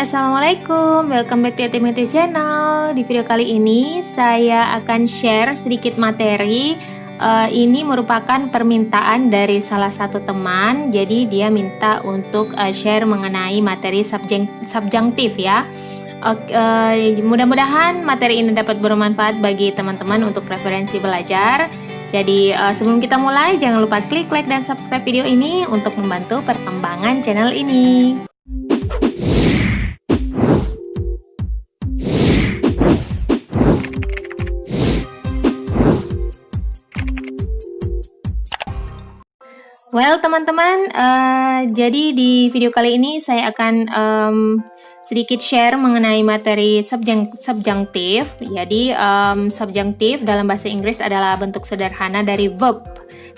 Assalamualaikum, welcome back to Yatim Channel. Di video kali ini saya akan share sedikit materi. Ini merupakan permintaan dari salah satu teman. Jadi dia minta untuk share mengenai materi subjunctive ya. Mudah-mudahan materi ini dapat bermanfaat bagi teman-teman untuk referensi belajar. Jadi sebelum kita mulai, jangan lupa klik like dan subscribe video ini untuk membantu perkembangan channel ini. Well teman-teman, jadi di video kali ini saya akan sedikit share mengenai materi subjunctive. Jadi subjunctive dalam bahasa Inggris adalah bentuk sederhana dari verb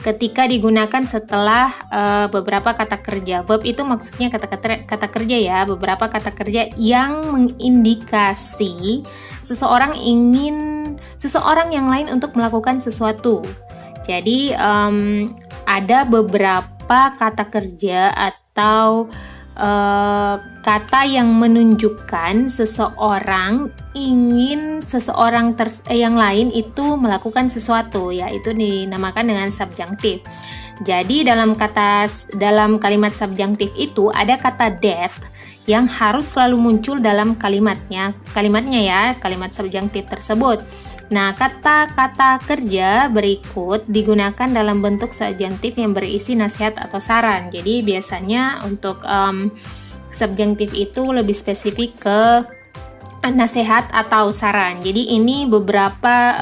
ketika digunakan setelah beberapa kata kerja. Verb itu maksudnya kata kerja ya, beberapa kata kerja yang mengindikasi seseorang yang lain untuk melakukan sesuatu. Jadi ada beberapa kata kerja atau kata yang menunjukkan seseorang ingin yang lain itu melakukan sesuatu, yaitu dinamakan dengan subjunctive. Jadi dalam kalimat subjunctive itu ada kata that yang harus selalu muncul dalam kalimat subjunctive tersebut. Nah, kata-kata kerja berikut digunakan dalam bentuk subjunctive yang berisi nasihat atau saran. Jadi biasanya untuk subjunctive itu lebih spesifik ke nasihat atau saran. Jadi ini beberapa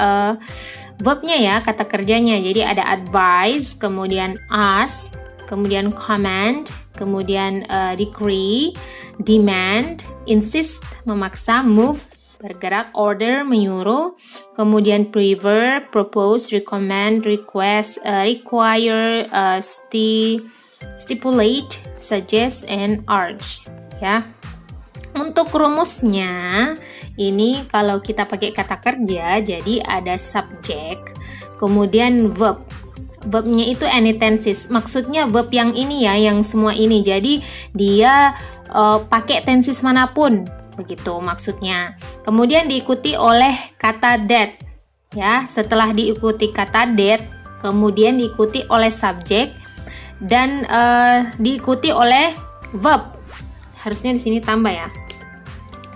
verbnya ya, kata kerjanya. Jadi ada advise, kemudian ask, kemudian command, kemudian decree, demand, insist, memaksa, move, bergerak, order, menyuruh, kemudian prefer, propose, recommend, request, require, stipulate, suggest, and urge ya. Untuk rumusnya ini kalau kita pakai kata kerja, jadi ada subject, kemudian verb. Verbnya itu any tenses, maksudnya verb yang ini ya, yang semua ini. Jadi dia pakai tenses manapun, begitu maksudnya. Kemudian diikuti oleh kata that ya. Setelah diikuti kata that, kemudian diikuti oleh subjek dan diikuti oleh verb. Harusnya di sini tambah ya.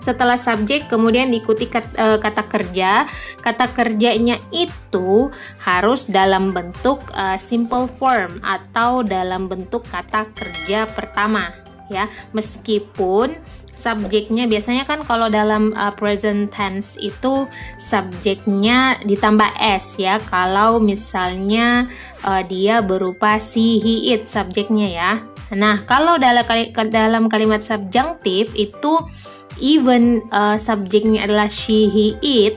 Setelah subjek kemudian diikuti kata kerja. Kata kerjanya itu harus dalam bentuk simple form atau dalam bentuk kata kerja pertama ya. Meskipun subjeknya biasanya kan kalau dalam present tense itu subjeknya ditambah s ya. Kalau misalnya dia berupa she, he, it subjeknya ya. Nah, kalau dalam kalimat subjunctive itu even subjeknya adalah she, he, it,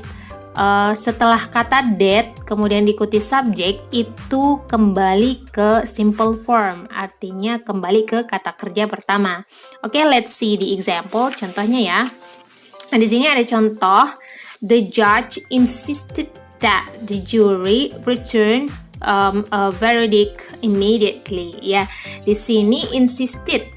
setelah kata that kemudian diikuti subjek itu kembali ke simple form, artinya kembali ke kata kerja pertama. Oke, let's see the example, contohnya ya. Nah, di sini ada contoh, the judge insisted that the jury return a verdict immediately ya. Di sini insisted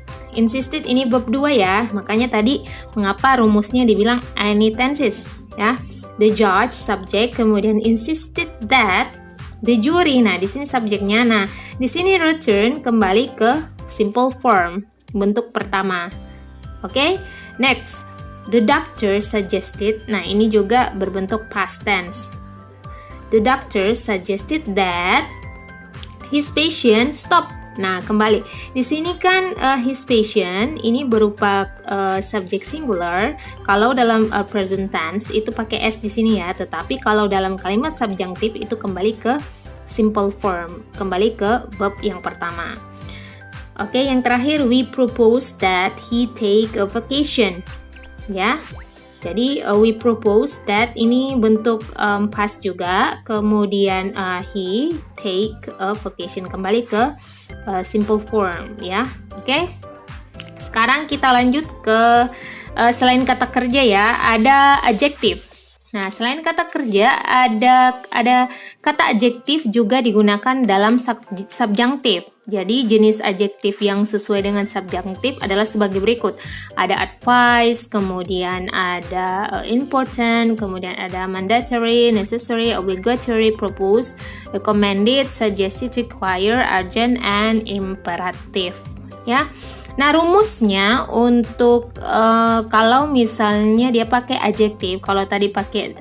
ini verb 2 ya, makanya tadi mengapa rumusnya dibilang any tenses ya. The judge subject, kemudian insisted that the jury. Nah, di sini subjeknya. Nah, di sini return kembali ke simple form, bentuk pertama. Oke, next, the doctor suggested. Nah, ini juga berbentuk past tense. The doctor suggested that his patient stop. Nah, kembali. Di sini kan his patient ini berupa subjek singular. Kalau dalam present tense itu pakai s di sini ya, tetapi kalau dalam kalimat subjunctive itu kembali ke simple form, kembali ke verb yang pertama. Oke, yang terakhir, we propose that he take a vacation. Ya. Jadi we propose that ini bentuk past juga, kemudian he take a vacation, kembali ke simple form ya. Oke. Sekarang kita lanjut ke selain kata kerja ya, ada adjective. Nah, selain kata kerja ada kata adjektif juga digunakan dalam subjunctive. Jadi jenis adjektif yang sesuai dengan subjunctive adalah sebagai berikut. Ada advice, kemudian ada important, kemudian ada mandatory, necessary, obligatory, propose, recommended, suggested, require, urgent, and imperative. Ya. Nah, rumusnya untuk kalau misalnya dia pakai adjektif, kalau tadi pakai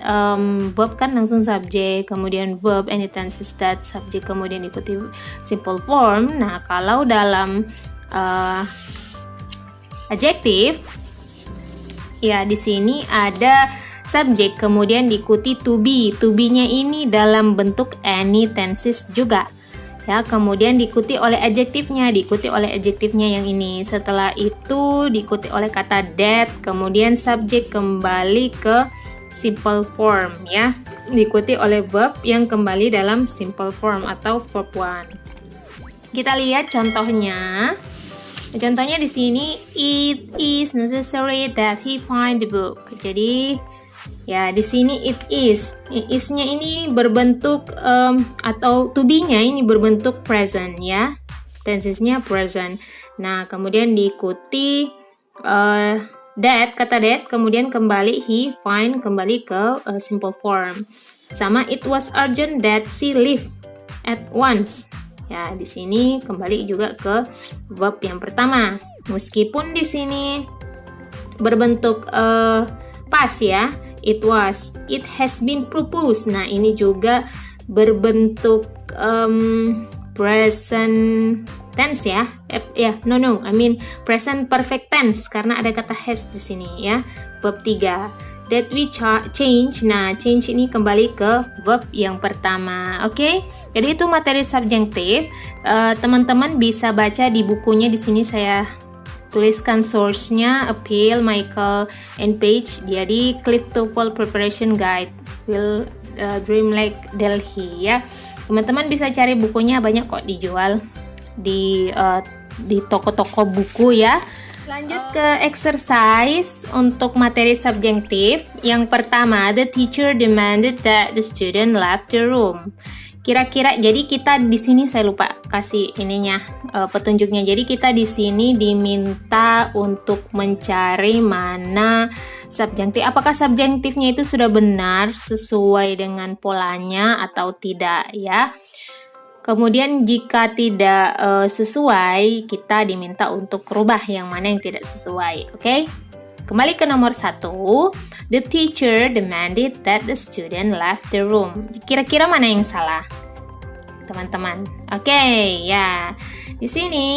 verb kan langsung subjek, kemudian verb any tenses that subjek, kemudian ikuti simple form. Nah, kalau dalam adjektif, ya di sini ada subjek, kemudian diikuti to be. To be-nya ini dalam bentuk any tenses juga. Ya, kemudian diikuti oleh adjektifnya yang ini. Setelah itu diikuti oleh kata that, kemudian subjek kembali ke simple form ya. Diikuti oleh verb yang kembali dalam simple form atau verb 1. Kita lihat contohnya. Contohnya di sini, it is necessary that he find the book. Jadi ya, di sini it is. Is-nya ini berbentuk atau to be-nya ini berbentuk present ya. Tenses-nya present. Nah, kemudian diikuti that, kata that, kemudian kembali he find kembali ke simple form. Sama it was urgent that she leave at once. Ya, di sini kembali juga ke verb yang pertama. Meskipun di sini berbentuk past ya. It was, it has been proposed. Nah, ini juga berbentuk present tense ya. I mean present perfect tense karena ada kata has di sini ya. Verb 3. That we change. Nah, change ini kembali ke verb yang pertama. Oke. Jadi itu materi subjunctive. Teman-teman bisa baca di bukunya, di sini saya tuliskan source-nya Appeal, Michael, and Page. Jadi Cliff TOEFL Preparation Guide Will Dream Like Delhi ya. Teman-teman bisa cari bukunya, banyak kok dijual di toko-toko buku ya. Lanjut ke exercise untuk materi subjunctive. Yang pertama, the teacher demanded that the student left the room. Kira-kira, jadi kita di sini saya lupa kasih ininya petunjuknya. Jadi kita di sini diminta untuk mencari mana subjunctive. Apakah subjunctifnya itu sudah benar sesuai dengan polanya atau tidak ya? Kemudian jika tidak sesuai, kita diminta untuk rubah yang mana yang tidak sesuai. Oke? Kembali ke nomor 1. The teacher demanded that the student left the room. Kira-kira mana yang salah, teman-teman? Oke, ya. Di sini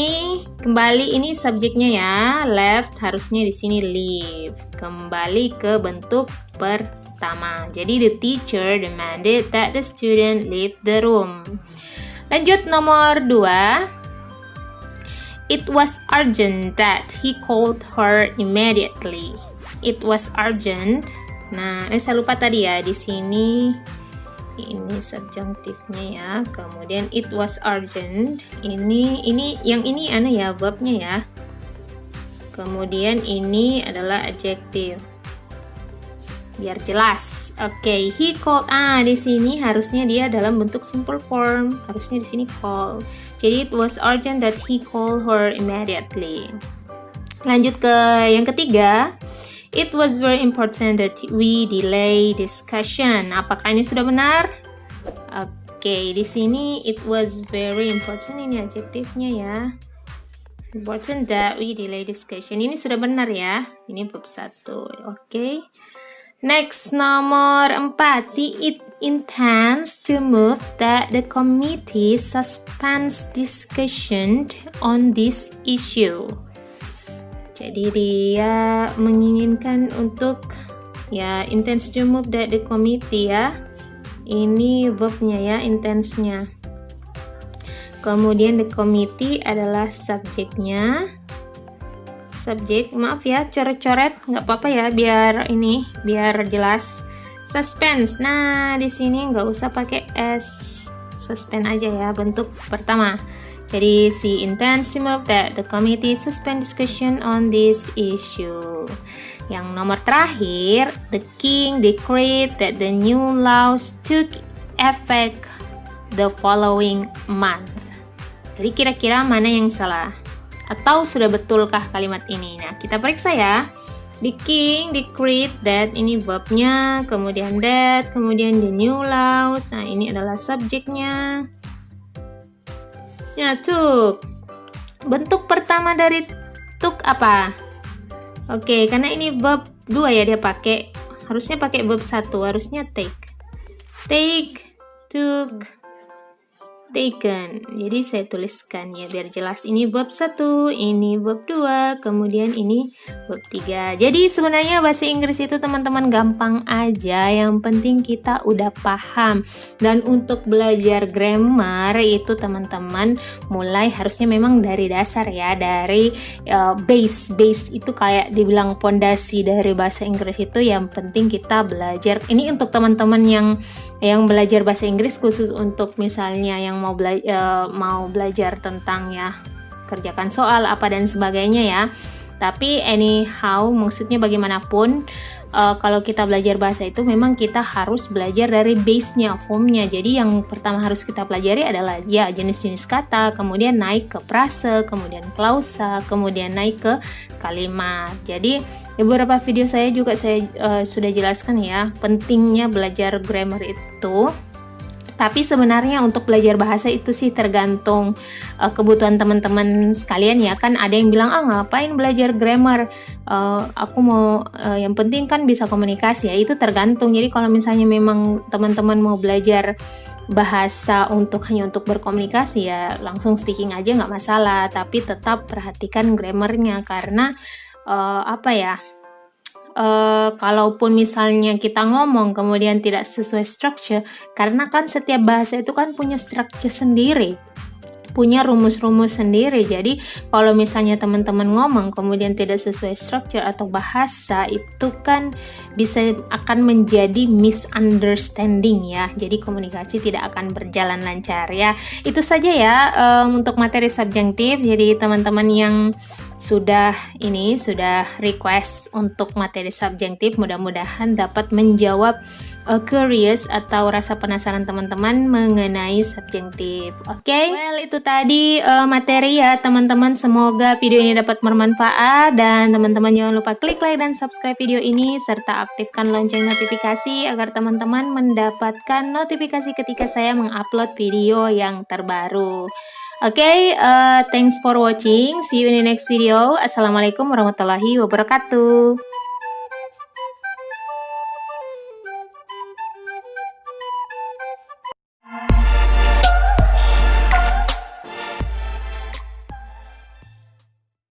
kembali ini subjeknya ya. Left harusnya di sini leave. Kembali ke bentuk pertama. Jadi the teacher demanded that the student leave the room. Lanjut nomor 2. It was urgent that he called her immediately. It was urgent. Nah, saya lupa tadi ya, di sini ini subjunctifnya ya. Kemudian it was urgent. Ini yang ini ya verbnya ya. Kemudian ini adalah adjective. Biar jelas. Oke, he called. Di sini harusnya dia dalam bentuk simple form. Harusnya di sini call. Jadi it was urgent that he called her immediately. Lanjut ke yang ketiga. It was very important that we delay discussion. Apakah ini sudah benar? Oke, di sini it was very important, ini adjektifnya ya. Important that we delay discussion. Ini sudah benar ya. Ini verb 1. Oke. Next, nomor 4. It intends to move that the committee suspends discussion on this issue. Jadi dia menginginkan untuk ya, intends to move that the committee ya. Ini verbnya ya, intensnya. Kemudian the committee adalah subjeknya. Subjek, maaf ya, coret-coret, nggak apa-apa ya, biar jelas. Suspense, nah di sini nggak usah pakai s, suspend aja ya, bentuk pertama. Jadi she intends to move that the committee suspend discussion on this issue. Yang nomor terakhir, the king decreed that the new laws took effect the following month. Jadi kira-kira mana yang salah? Atau sudah betulkah kalimat ini? Nah, kita periksa ya. The king decreed that, ini verbnya, kemudian that, kemudian the new laws. Nah, ini adalah subjeknya. Ya, took. Bentuk pertama dari took apa? Oke, karena ini verb 2 ya dia pakai. Harusnya pakai verb 1, harusnya take. Take, took, taken. Jadi saya tuliskan ya biar jelas, ini verb 1, ini verb 2, kemudian ini verb 3. Jadi sebenarnya bahasa Inggris itu teman-teman gampang aja, yang penting kita udah paham. Dan untuk belajar grammar itu teman-teman mulai harusnya memang dari dasar ya, dari base itu kayak dibilang pondasi dari bahasa Inggris itu. Yang penting kita belajar. Ini untuk teman-teman yang belajar bahasa Inggris, khusus untuk misalnya yang mau belajar tentang ya kerjakan soal apa dan sebagainya ya. Tapi anyhow, maksudnya bagaimanapun kalau kita belajar bahasa itu memang kita harus belajar dari base-nya, formnya. Jadi yang pertama harus kita pelajari adalah ya jenis-jenis kata, kemudian naik ke frase, kemudian klausa, kemudian naik ke kalimat. Jadi di beberapa video saya juga sudah jelaskan ya pentingnya belajar grammar itu. Tapi sebenarnya untuk belajar bahasa itu sih tergantung kebutuhan teman-teman sekalian ya. Kan ada yang bilang, ngapain belajar grammar, aku mau yang penting kan bisa komunikasi ya. Itu tergantung. Jadi kalau misalnya memang teman-teman mau belajar bahasa hanya untuk berkomunikasi ya langsung speaking aja nggak masalah. Tapi tetap perhatikan grammarnya, karena kalaupun misalnya kita ngomong kemudian tidak sesuai structure, karena kan setiap bahasa itu kan punya structure sendiri, punya rumus-rumus sendiri. Jadi kalau misalnya teman-teman ngomong kemudian tidak sesuai structure atau bahasa, itu kan akan menjadi misunderstanding ya. Jadi komunikasi tidak akan berjalan lancar ya. Itu saja ya untuk materi subjektif. Jadi teman-teman yang sudah request untuk materi subjektif, mudah-mudahan dapat menjawab curious atau rasa penasaran teman-teman mengenai subjektif. Oke? Well, itu tadi materi ya teman-teman. Semoga video ini dapat bermanfaat, dan teman-teman jangan lupa klik like dan subscribe video ini serta aktifkan lonceng notifikasi agar teman-teman mendapatkan notifikasi ketika saya mengupload video yang terbaru. Oke, thanks for watching. See you in the next video. Assalamualaikum warahmatullahi wabarakatuh.